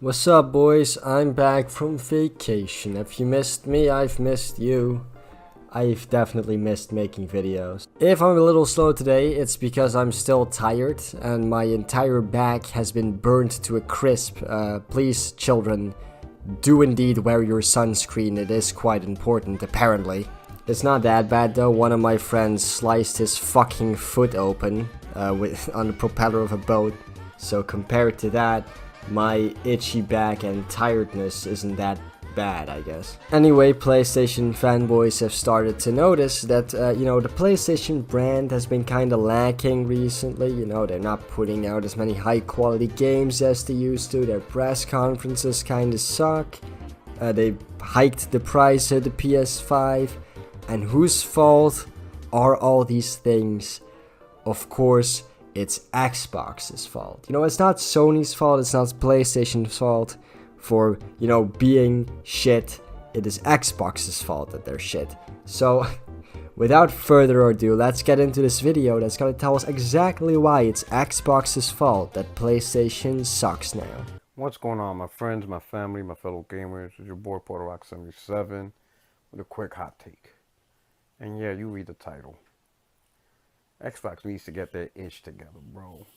What's up, boys? I'm back from vacation. If you missed me, I've missed you. I've definitely missed making videos. If I'm a little slow today, it's because I'm still tired and my entire back has been burnt to a crisp. Please, children, do indeed wear your sunscreen. It is quite important, apparently. It's not that bad though. One of my friends sliced his fucking foot open on the propeller of a boat. So compared to that, my itchy back and tiredness isn't that bad, I guess. Anyway, PlayStation fanboys have started to notice that, the PlayStation brand has been kinda lacking recently. They're not putting out as many high quality games as they used to. Their press conferences kinda suck. They hiked the price of the PS5. And whose fault are all these things? Of course, it's Xbox's fault. It's not Sony's fault, it's not PlayStation's fault for, being shit. It is Xbox's fault that they're shit. So, without further ado, let's get into this video that's gonna tell us exactly why it's Xbox's fault that PlayStation sucks now. What's going on, my friends, my family, my fellow gamers? It's your boy Porter Rock 77 with a quick hot take. And yeah, you read the title. Xbox needs to get their ish together, bro.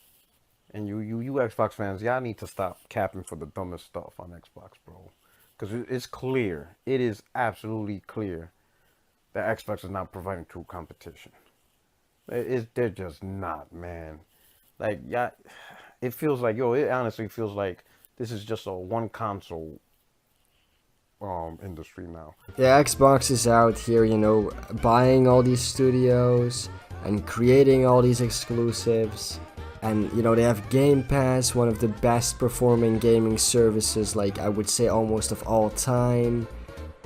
And you Xbox fans, y'all need to stop capping for the dumbest stuff on Xbox, bro. Because it's clear, it is absolutely clear that Xbox is not providing true competition. They're just not, man. Like, yeah, it feels like, it honestly feels like this is just a one console industry now. Yeah, Xbox is out here, buying all these studios and creating all these exclusives. And, they have Game Pass, one of the best performing gaming services, like, I would say almost of all time.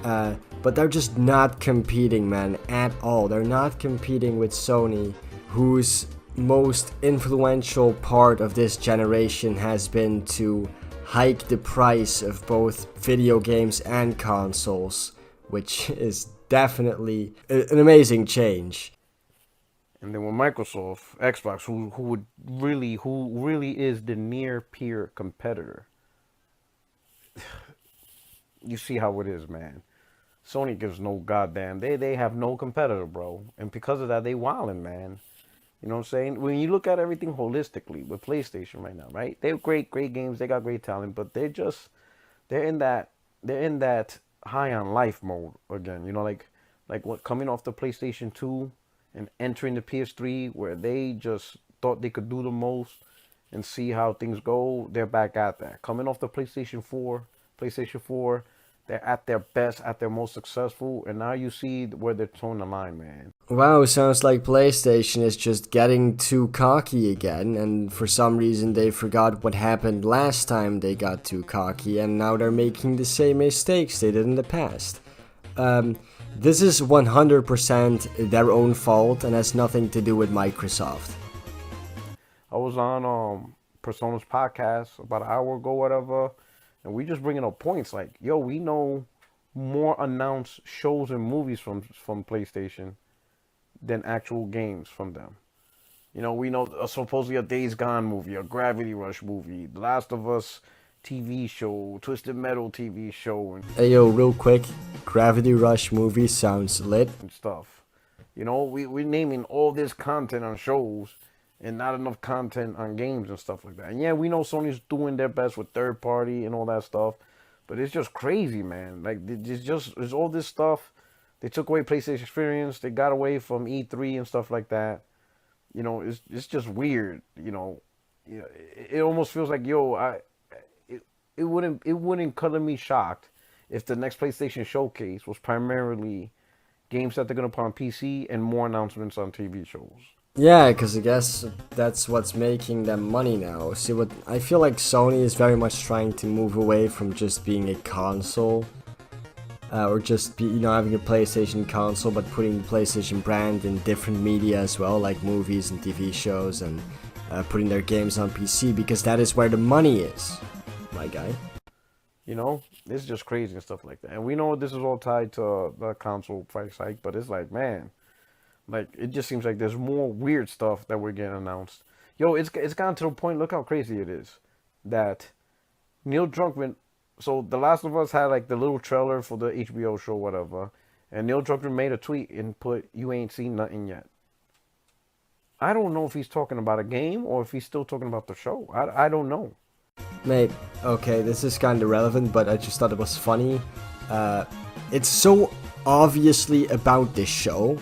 But they're just not competing, man, at all. They're not competing with Sony, whose most influential part of this generation has been to hike the price of both video games and consoles, which is definitely an amazing change. And then with Microsoft, Xbox, who really is the near peer competitor. You see how it is, man. Sony gives no goddamn. They have no competitor, bro. And because of that, they wildin', man. You know what I'm saying? When you look at everything holistically with PlayStation right now, right? They have great games. They got great talent, but they're in that high on life mode again. Like what coming off the PlayStation 2 and entering the PS3, where they just thought they could do the most and see how things go. They're back at that. Coming off the PlayStation 4, they're at their best, at their most successful, and now you see where they're towing the line, man. Wow, sounds like PlayStation is just getting too cocky again, and for some reason they forgot what happened last time they got too cocky, and now they're making the same mistakes they did in the past. This is 100% their own fault and has nothing to do with Microsoft. I was on Persona's podcast about an hour ago, whatever, and we just bringing up points like, we know more announced shows and movies from PlayStation than actual games from them. We know supposedly a Days Gone movie, a Gravity Rush movie, The Last of Us TV show, Twisted Metal TV show, and Hey yo, real quick, Gravity Rush movie sounds lit. stuff. We're naming all this content on shows and not enough content on games and stuff like that. And yeah, we know Sony's doing their best with third party and all that stuff, but it's just crazy, man. Like, it's all this stuff. They took away PlayStation Experience. They got away from E3 and stuff like that. It's just weird. It almost feels like, it wouldn't color me shocked if the next PlayStation showcase was primarily games that they're gonna put on PC and more announcements on TV shows. Yeah, because I guess that's what's making them money now. See, what I feel like Sony is very much trying to move away from just being a console, or just having a PlayStation console, but putting the PlayStation brand in different media as well, like movies and TV shows, and putting their games on PC because that is where the money is, my guy. It's just crazy and stuff like that. And we know this is all tied to the console price hike, but it's like, man, like, it just seems like there's more weird stuff that we're getting announced. It's gotten to the point, look how crazy it is, that Neil Druckmann. So The Last of Us had like the little trailer for the HBO show, whatever, and Neil Druckmann made a tweet and put, "You ain't seen nothing yet." I don't know if he's talking about a game or if he's still talking about the show. I don't know. Mate, okay, this is kind of relevant, but I just thought it was funny. It's so obviously about this show.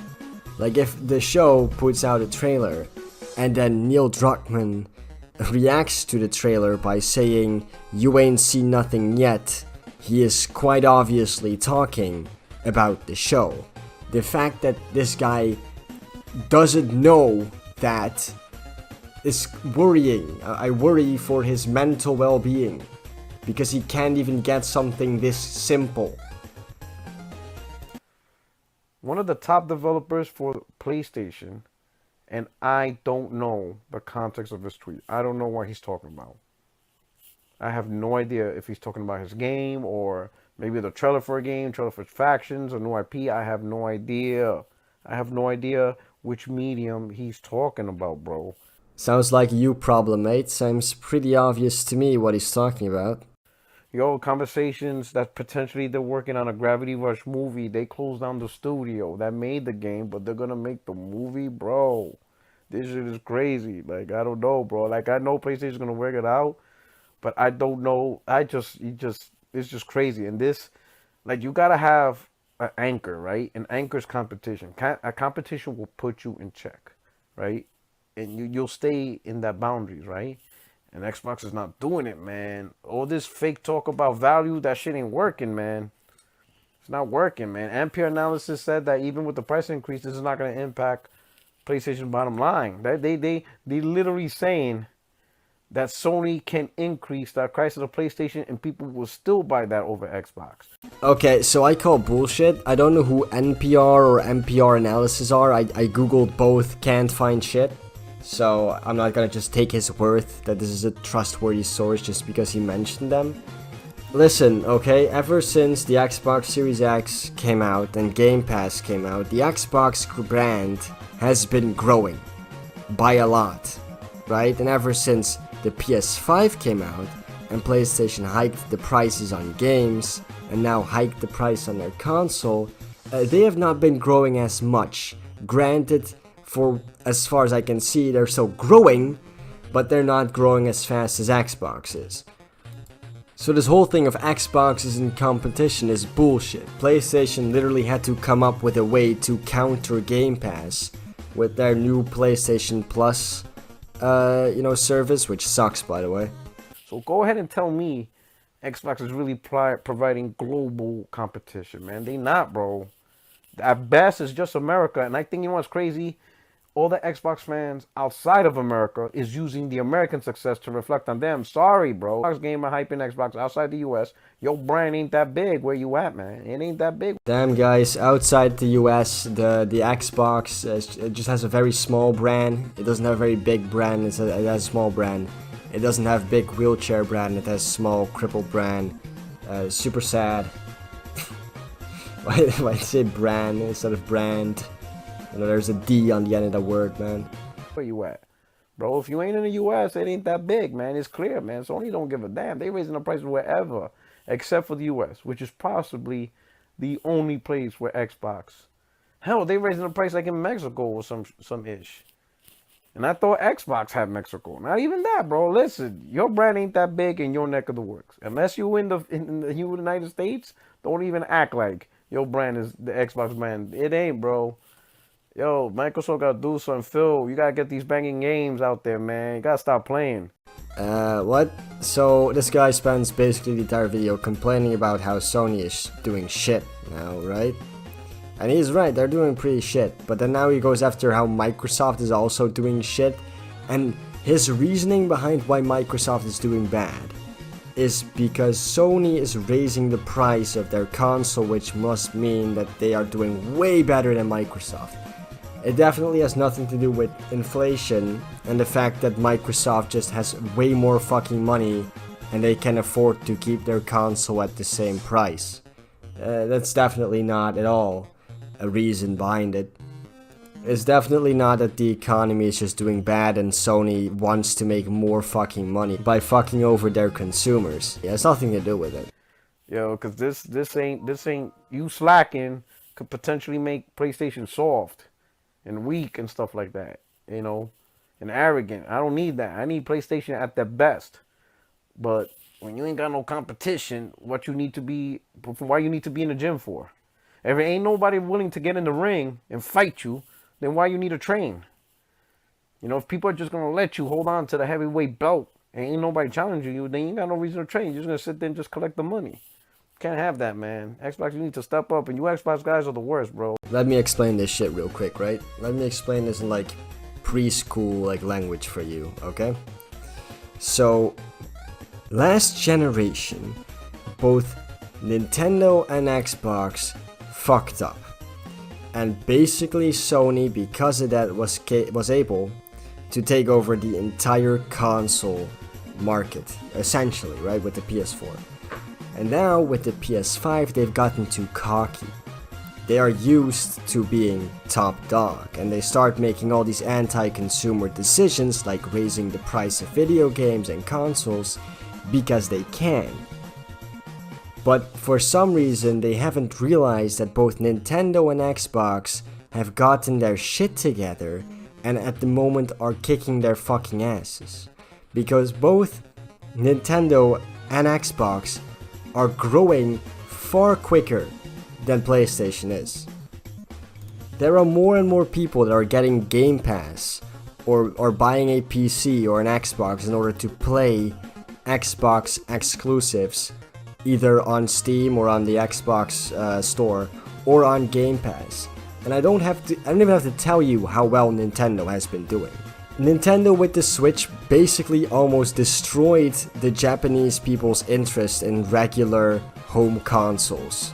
Like, if the show puts out a trailer and then Neil Druckmann reacts to the trailer by saying, "You ain't seen nothing yet," he is quite obviously talking about the show. The fact that this guy doesn't know that is worrying. I worry for his mental well-being because he can't even get something this simple. One of the top developers for PlayStation, and I don't know the context of his tweet. I don't know what he's talking about. I have no idea if he's talking about his game or maybe the trailer for a game, trailer for factions, or new IP. I have no idea. I have no idea which medium he's talking about, bro. Sounds like you problem, mate. Seems pretty obvious to me what he's talking about. Yo, conversations that potentially they're working on a Gravity Rush movie. They closed down the studio that made the game, but they're gonna make the movie, bro. This shit is crazy. Like, I don't know, bro. Like, I know PlayStation's gonna work it out, but I don't know. It's just crazy. And this, like, you gotta have an anchor, right? An anchor's competition. A competition will put you in check, right? And you'll stay in that boundaries, right? And Xbox is not doing it, man. All this fake talk about value, that shit ain't working, man. It's not working, man. Ampere analysis said that even with the price increase, this is not going to impact PlayStation's bottom line. They literally saying that Sony can increase the price of the PlayStation and people will still buy that over Xbox. Okay, so I call bullshit. I don't know who NPR or MPR analysis are. I googled both, can't find shit. So I'm not gonna just take his word that this is a trustworthy source just because he mentioned them. Listen, okay, ever since the Xbox Series X came out and Game Pass came out, the Xbox brand has been growing by a lot, right? And ever since the PS5 came out and PlayStation hiked the prices on games and now hiked the price on their console, they have not been growing as much. Granted, for as far as I can see, they're still growing, but they're not growing as fast as Xbox is. So this whole thing of Xbox is in competition is bullshit. PlayStation literally had to come up with a way to counter Game Pass with their new PlayStation Plus, service, which sucks, by the way. So go ahead and tell me Xbox is really providing global competition, man. They not, bro. At best, it's just America. And I think, you know what's crazy? All the Xbox fans outside of America is using the American success to reflect on them. Sorry, bro. Xbox gamer hyping Xbox outside the US. Your brand ain't that big where you at, man. It ain't that big. Damn, guys, outside the US, the Xbox it just has a very small brand. It doesn't have a very big brand. It has a small brand. It doesn't have big wheelchair brand. It has small crippled brand. Super sad. Why say brand instead of brand? You know, there's a D on the end of the word, man. Where you at? Bro, if you ain't in the US, it ain't that big, man. It's clear, man. Sony don't give a damn. They raising the prices wherever, except for the US, which is possibly the only place where Xbox. Hell, they raising the price like in Mexico or some ish. And I thought Xbox had Mexico. Not even that, bro. Listen, your brand ain't that big in your neck of the woods. Unless you in the United States, don't even act like your brand is the Xbox brand. It ain't, bro. Yo, Microsoft gotta do something. Phil, you gotta get these banging games out there, man. You gotta stop playing. What? So this guy spends basically the entire video complaining about how Sony is doing shit now, right? And he's right, they're doing pretty shit. But then now he goes after how Microsoft is also doing shit. And his reasoning behind why Microsoft is doing bad is because Sony is raising the price of their console, which must mean that they are doing way better than Microsoft. It definitely has nothing to do with inflation and the fact that Microsoft just has way more fucking money and they can afford to keep their console at the same price. That's definitely not at all a reason behind it. It's definitely not that the economy is just doing bad and Sony wants to make more fucking money by fucking over their consumers. It has nothing to do with it. Yo, cause this ain't you slacking could potentially make PlayStation soft and weak and stuff like that, you know, and arrogant. I don't need that. I need PlayStation at their best. But when you ain't got no competition, what you need to be, why you need to be in the gym for? If there ain't nobody willing to get in the ring and fight you, then why you need to train? You know, if people are just gonna let you hold on to the heavyweight belt and ain't nobody challenging you, then you ain't got no reason to train. You're just gonna sit there and just collect the money. Can't have that, man. Xbox, you need to step up, and you Xbox guys are the worst, bro. Let me explain this shit real quick, right? Let me explain this in like preschool like language for you, okay? So, last generation, both Nintendo and Xbox fucked up. And basically Sony, because of that, was able to take over the entire console market, essentially, right, with the PS4. And now with the PS5, they've gotten too cocky. They are used to being top dog, and they start making all these anti-consumer decisions like raising the price of video games and consoles because they can. But for some reason, they haven't realized that both Nintendo and Xbox have gotten their shit together and at the moment are kicking their fucking asses. Because both Nintendo and Xbox are growing far quicker than PlayStation is. There are more and more people that are getting Game Pass or buying a PC or an Xbox in order to play Xbox exclusives either on Steam or on the Xbox store or on Game Pass. And I don't even have to tell you how well Nintendo has been doing. Nintendo with the Switch basically almost destroyed the Japanese people's interest in regular home consoles.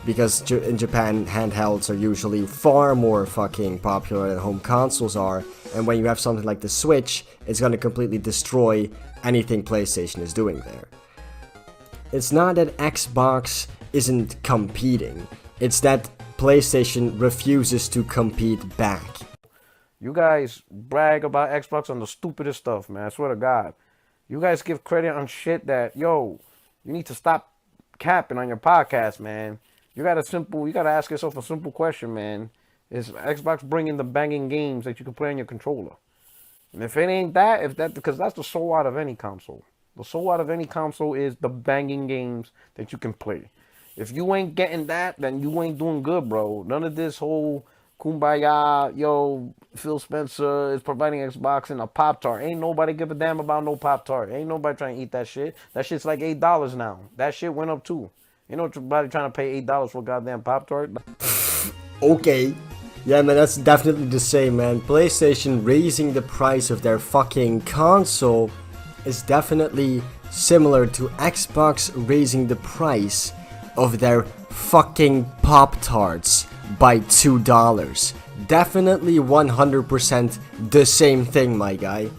Because in Japan, handhelds are usually far more fucking popular than home consoles are. And when you have something like the Switch, it's gonna completely destroy anything PlayStation is doing there. It's not that Xbox isn't competing, it's that PlayStation refuses to compete back. You guys brag about Xbox on the stupidest stuff, man. I swear to God. You guys give credit on shit that, yo, you need to stop capping on your podcast, man. You gotta ask yourself a simple question, man. Is Xbox bringing the banging games that you can play on your controller? And if it ain't that, because that's the soul out of any console. The soul out of any console is the banging games that you can play. If you ain't getting that, then you ain't doing good, bro. None of this whole kumbaya, yo, Phil Spencer is providing Xbox and a Pop-Tart. Ain't nobody give a damn about no Pop-Tart. Ain't nobody trying to eat that shit. That shit's like $8 now. That shit went up too. Ain't nobody trying to pay $8 for a goddamn Pop-Tart. Okay. Yeah, man, that's definitely the same, man. PlayStation raising the price of their fucking console is definitely similar to Xbox raising the price of their fucking Pop-Tarts by $2. Definitely 100% the same thing, my guy.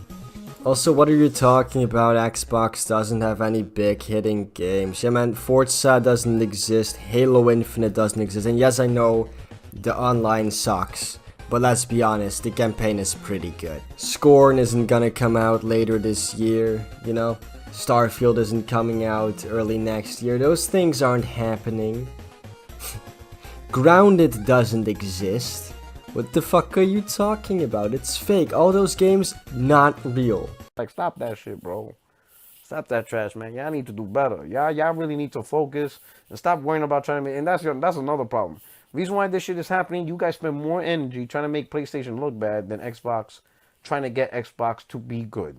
Also, what are you talking about? Xbox doesn't have any big hitting games. Yeah, man, Forza doesn't exist, Halo Infinite doesn't exist, and yes, I know the online sucks, but let's be honest, the campaign is pretty good. Scorn isn't gonna come out later this year, you know? Starfield isn't coming out early next year. Those things aren't happening. Grounded doesn't exist. What the fuck are you talking about? It's fake. All those games, not real. Like, stop that shit, bro. Stop that trash, man. Y'all need to do better. Y'all really need to focus and stop worrying about trying to make. And that's another problem. Reason why this shit is happening, you guys spend more energy trying to make PlayStation look bad than Xbox trying to get Xbox to be good.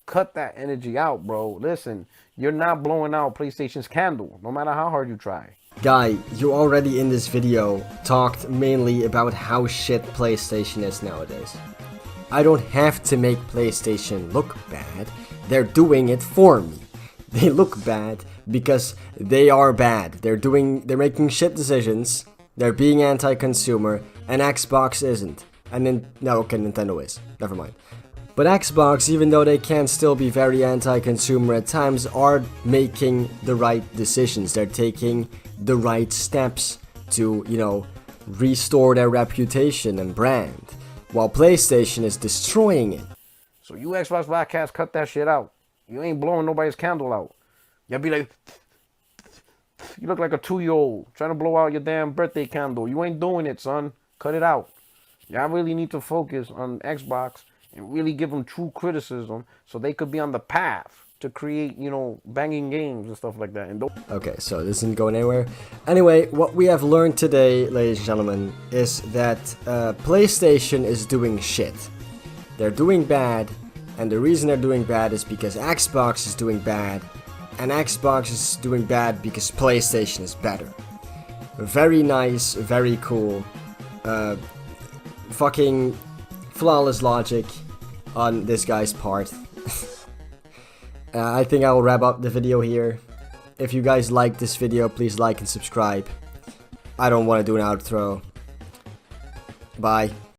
Cut that energy out, bro. Listen, you're not blowing out PlayStation's candle, no matter how hard you try. Guy, you already in this video talked mainly about how shit PlayStation is nowadays. I don't have to make PlayStation look bad. They're doing it for me. They look bad because they are bad. They're making shit decisions. They're being anti-consumer, and Xbox isn't. And then, no, okay, Nintendo is. Never mind. But Xbox, even though they can still be very anti-consumer at times, are making the right decisions. They're taking the right steps to, you know, restore their reputation and brand. while PlayStation is destroying it. So you Xbox Live cats, cut that shit out. You ain't blowing nobody's candle out. Y'all be like, you look like a 2-year-old trying to blow out your damn birthday candle. You ain't doing it, son. Cut it out. Y'all really need to focus on Xbox and really give them true criticism so they could be on the path to create, you know, banging games and stuff like that. And okay, so this isn't going anywhere. Anyway, what we have learned today, ladies and gentlemen, is that PlayStation is doing shit. They're doing bad, and the reason they're doing bad is because Xbox is doing bad, and Xbox is doing bad because PlayStation is better. Very nice, very cool. Fucking flawless logic on this guy's part. I think I will wrap up the video here. If you guys like this video, please like and subscribe. I don't want to do an outro. Bye.